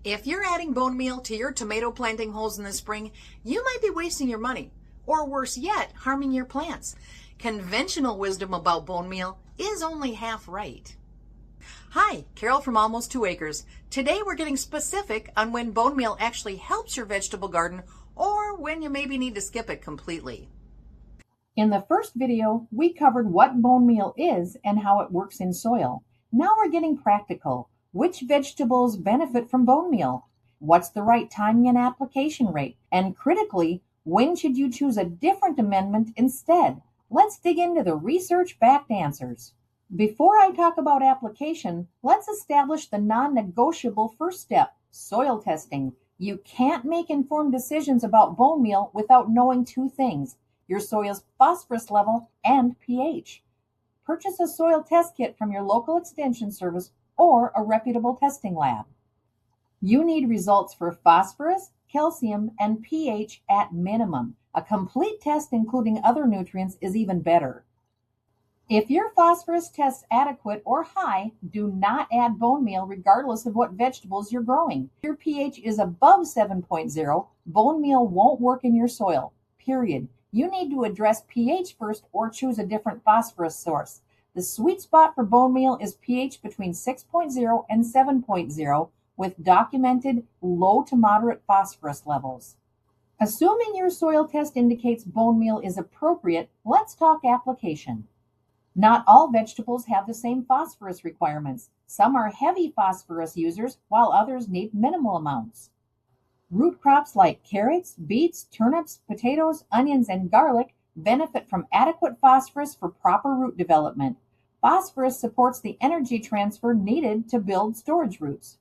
If you're adding bone meal to your tomato planting holes in the spring, you might be wasting your money, or worse yet, harming your plants. Conventional wisdom about bone meal is only half right. Hi, Carol from Almost 2 Acres. Today we're getting specific on when bone meal actually helps your vegetable garden or when you maybe need to skip it completely. In the first video, we covered what bone meal is and how it works in soil. Now we're getting practical. Which vegetables benefit from bone meal? What's the right timing and application rate? And critically, when should you choose a different amendment instead? Let's dig into the research-backed answers. Before I talk about application, let's establish the non-negotiable first step, soil testing. You can't make informed decisions about bone meal without knowing two things: your soil's phosphorus level and pH. Purchase a soil test kit from your local extension service or a reputable testing lab. You need results for phosphorus, calcium, and pH at minimum. A complete test including other nutrients is even better. If your phosphorus tests adequate or high, do not add bone meal regardless of what vegetables you're growing. If your pH is above 7.0, bone meal won't work in your soil, period. You need to address pH first or choose a different phosphorus source. The sweet spot for bone meal is pH between 6.0 and 7.0 with documented low to moderate phosphorus levels. Assuming your soil test indicates bone meal is appropriate, let's talk application. Not all vegetables have the same phosphorus requirements. Some are heavy phosphorus users, while others need minimal amounts. Root crops like carrots, beets, turnips, potatoes, onions, and garlic benefit from adequate phosphorus for proper root development. Phosphorus supports the energy transfer needed to build storage roots.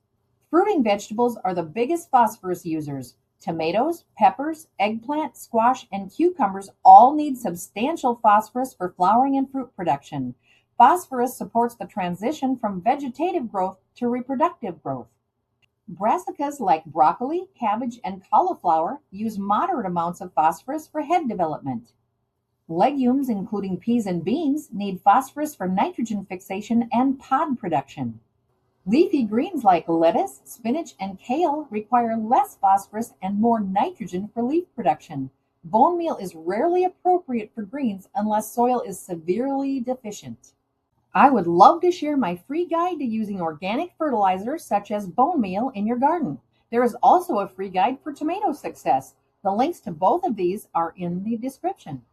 Fruiting vegetables are the biggest phosphorus users. Tomatoes, peppers, eggplant, squash, and cucumbers all need substantial phosphorus for flowering and fruit production. Phosphorus supports the transition from vegetative growth to reproductive growth. Brassicas like broccoli, cabbage, and cauliflower use moderate amounts of phosphorus for head development. Legumes, including peas and beans, need phosphorus for nitrogen fixation and pod production. Leafy greens like lettuce, spinach, and kale require less phosphorus and more nitrogen for leaf production. Bone meal is rarely appropriate for greens unless soil is severely deficient. I would love to share my free guide to using organic fertilizer such as bone meal in your garden. There is also a free guide for tomato success. The links to both of these are in the description.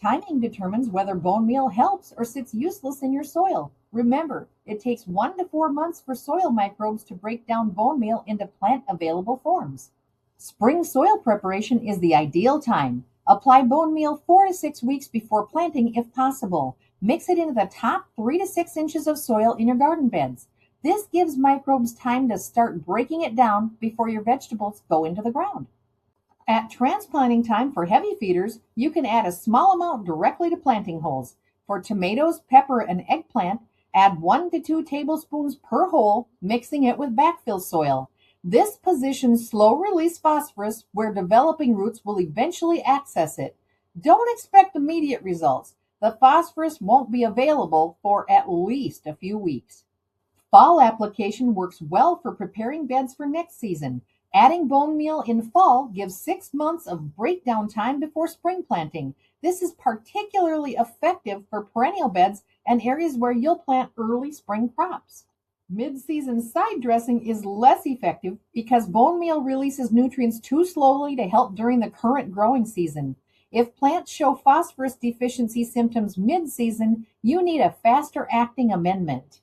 Timing determines whether bone meal helps or sits useless in your soil. Remember, it takes 1 to 4 months for soil microbes to break down bone meal into plant-available forms. Spring soil preparation is the ideal time. Apply bone meal 4 to 6 weeks before planting if possible. Mix it into the top 3 to 6 inches of soil in your garden beds. This gives microbes time to start breaking it down before your vegetables go into the ground. At transplanting time for heavy feeders, you can add a small amount directly to planting holes. For tomatoes, pepper, and eggplant, add 1 to 2 tablespoons per hole, mixing it with backfill soil. This positions slow-release phosphorus where developing roots will eventually access it. Don't expect immediate results. The phosphorus won't be available for at least a few weeks. Fall application works well for preparing beds for next season. Adding bone meal in fall gives 6 months of breakdown time before spring planting. This is particularly effective for perennial beds and areas where you'll plant early spring crops. Mid-season side dressing is less effective because bone meal releases nutrients too slowly to help during the current growing season. If plants show phosphorus deficiency symptoms mid-season, you need a faster-acting amendment.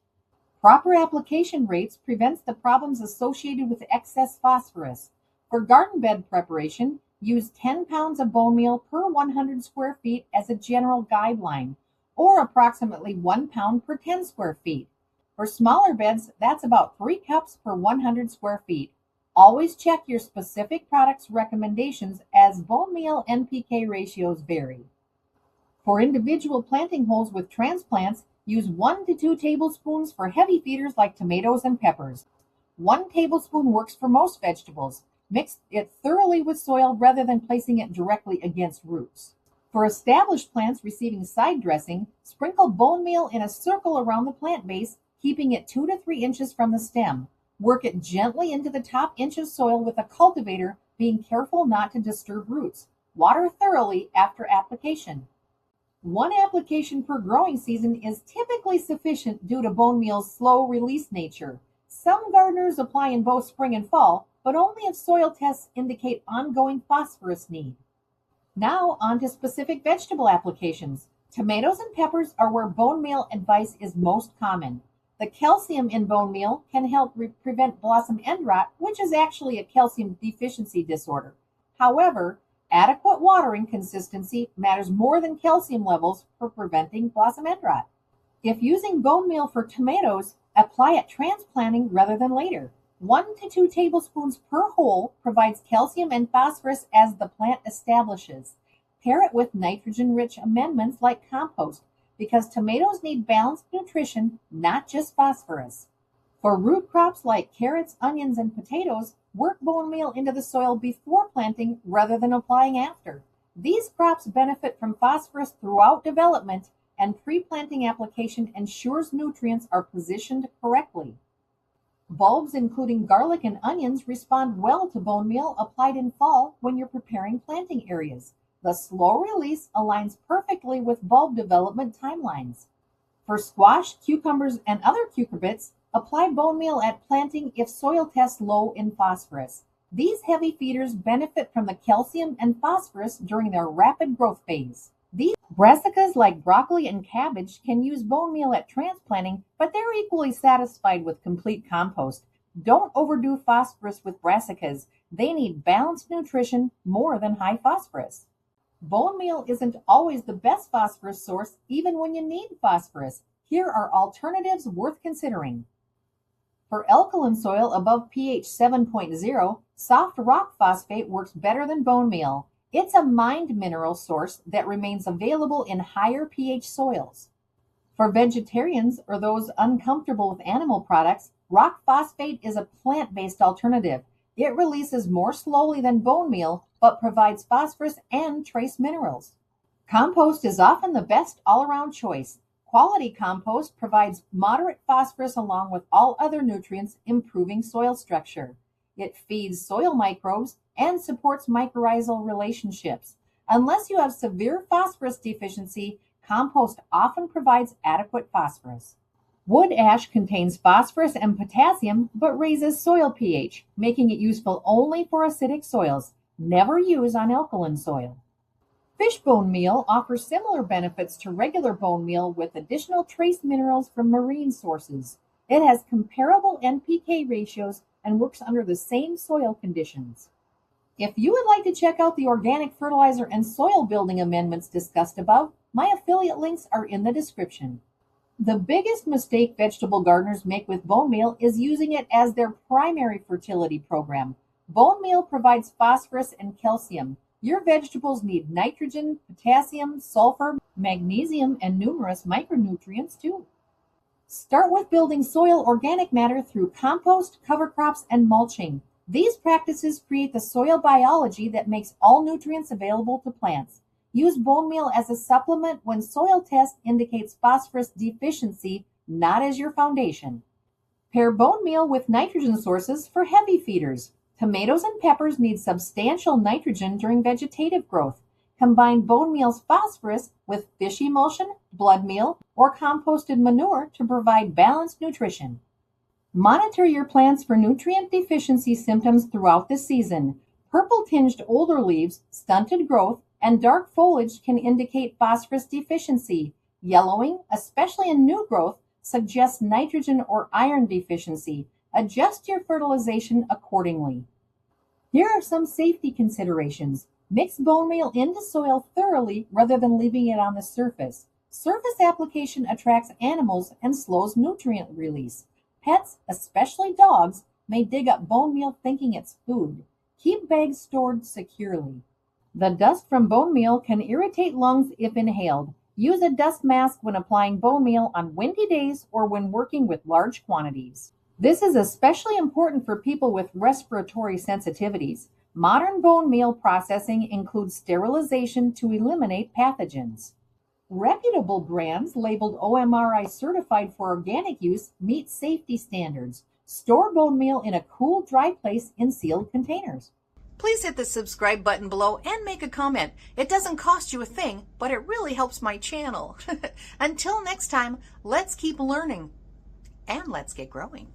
Proper application rates prevents the problems associated with excess phosphorus. For garden bed preparation, use 10 pounds of bone meal per 100 square feet as a general guideline, or approximately 1 pound per 10 square feet. For smaller beds, that's about 3 cups per 100 square feet. Always check your specific product's recommendations as bone meal NPK ratios vary. For individual planting holes with transplants, use 1 to 2 tablespoons for heavy feeders like tomatoes and peppers. 1 tablespoon works for most vegetables. Mix it thoroughly with soil rather than placing it directly against roots. For established plants receiving side dressing, sprinkle bone meal in a circle around the plant base, keeping it 2 to 3 inches from the stem. Work it gently into the top inch of soil with a cultivator, being careful not to disturb roots. Water thoroughly after application. One application per growing season is typically sufficient due to bone meal's slow release nature. Some gardeners apply in both spring and fall, but only if soil tests indicate ongoing phosphorus need. Now on to specific vegetable applications. Tomatoes and peppers are where bone meal advice is most common. The calcium in bone meal can help prevent blossom end rot, which is actually a calcium deficiency disorder. However, adequate watering consistency matters more than calcium levels for preventing blossom end rot. If using bone meal for tomatoes, apply at transplanting rather than later. 1 to 2 tablespoons per hole provides calcium and phosphorus as the plant establishes. Pair it with nitrogen-rich amendments like compost, because tomatoes need balanced nutrition, not just phosphorus. For root crops like carrots, onions, and potatoes, work bone meal into the soil before planting rather than applying after. These crops benefit from phosphorus throughout development, and pre-planting application ensures nutrients are positioned correctly. Bulbs, including garlic and onions, respond well to bone meal applied in fall when you're preparing planting areas. The slow release aligns perfectly with bulb development timelines. For squash, cucumbers, and other cucurbits, apply bone meal at planting if soil tests low in phosphorus. These heavy feeders benefit from the calcium and phosphorus during their rapid growth phase. These brassicas like broccoli and cabbage can use bone meal at transplanting, but they're equally satisfied with complete compost. Don't overdo phosphorus with brassicas. They need balanced nutrition more than high phosphorus. Bone meal isn't always the best phosphorus source, even when you need phosphorus. Here are alternatives worth considering. For alkaline soil above pH 7.0, soft rock phosphate works better than bone meal. It's a mined mineral source that remains available in higher pH soils. For vegetarians or those uncomfortable with animal products, rock phosphate is a plant-based alternative. It releases more slowly than bone meal, but provides phosphorus and trace minerals. Compost is often the best all-around choice. Quality compost provides moderate phosphorus along with all other nutrients, improving soil structure. It feeds soil microbes and supports mycorrhizal relationships. Unless you have severe phosphorus deficiency, compost often provides adequate phosphorus. Wood ash contains phosphorus and potassium, but raises soil pH, making it useful only for acidic soils. Never use on alkaline soil. Fish bone meal offers similar benefits to regular bone meal with additional trace minerals from marine sources. It has comparable NPK ratios and works under the same soil conditions. If you would like to check out the organic fertilizer and soil building amendments discussed above, my affiliate links are in the description. The biggest mistake vegetable gardeners make with bone meal is using it as their primary fertility program. Bone meal provides phosphorus and calcium. Your vegetables need nitrogen, potassium, sulfur, magnesium, and numerous micronutrients too. Start with building soil organic matter through compost, cover crops, and mulching. These practices create the soil biology that makes all nutrients available to plants. Use bone meal as a supplement when soil test indicates phosphorus deficiency, not as your foundation. Pair bone meal with nitrogen sources for heavy feeders. Tomatoes and peppers need substantial nitrogen during vegetative growth. Combine bone meal's phosphorus with fish emulsion, blood meal, or composted manure to provide balanced nutrition. Monitor your plants for nutrient deficiency symptoms throughout the season. Purple-tinged older leaves, stunted growth, and dark foliage can indicate phosphorus deficiency. Yellowing, especially in new growth, suggests nitrogen or iron deficiency. Adjust your fertilization accordingly. Here are some safety considerations. Mix bone meal into soil thoroughly rather than leaving it on the surface. Surface application attracts animals and slows nutrient release. Pets, especially dogs, may dig up bone meal thinking it's food. Keep bags stored securely. The dust from bone meal can irritate lungs if inhaled. Use a dust mask when applying bone meal on windy days or when working with large quantities. This is especially important for people with respiratory sensitivities. Modern bone meal processing includes sterilization to eliminate pathogens. Reputable brands labeled OMRI certified for organic use meet safety standards. Store bone meal in a cool, dry place in sealed containers. Please hit the subscribe button below and make a comment. It doesn't cost you a thing, but it really helps my channel. Until next time, let's keep learning and let's get growing.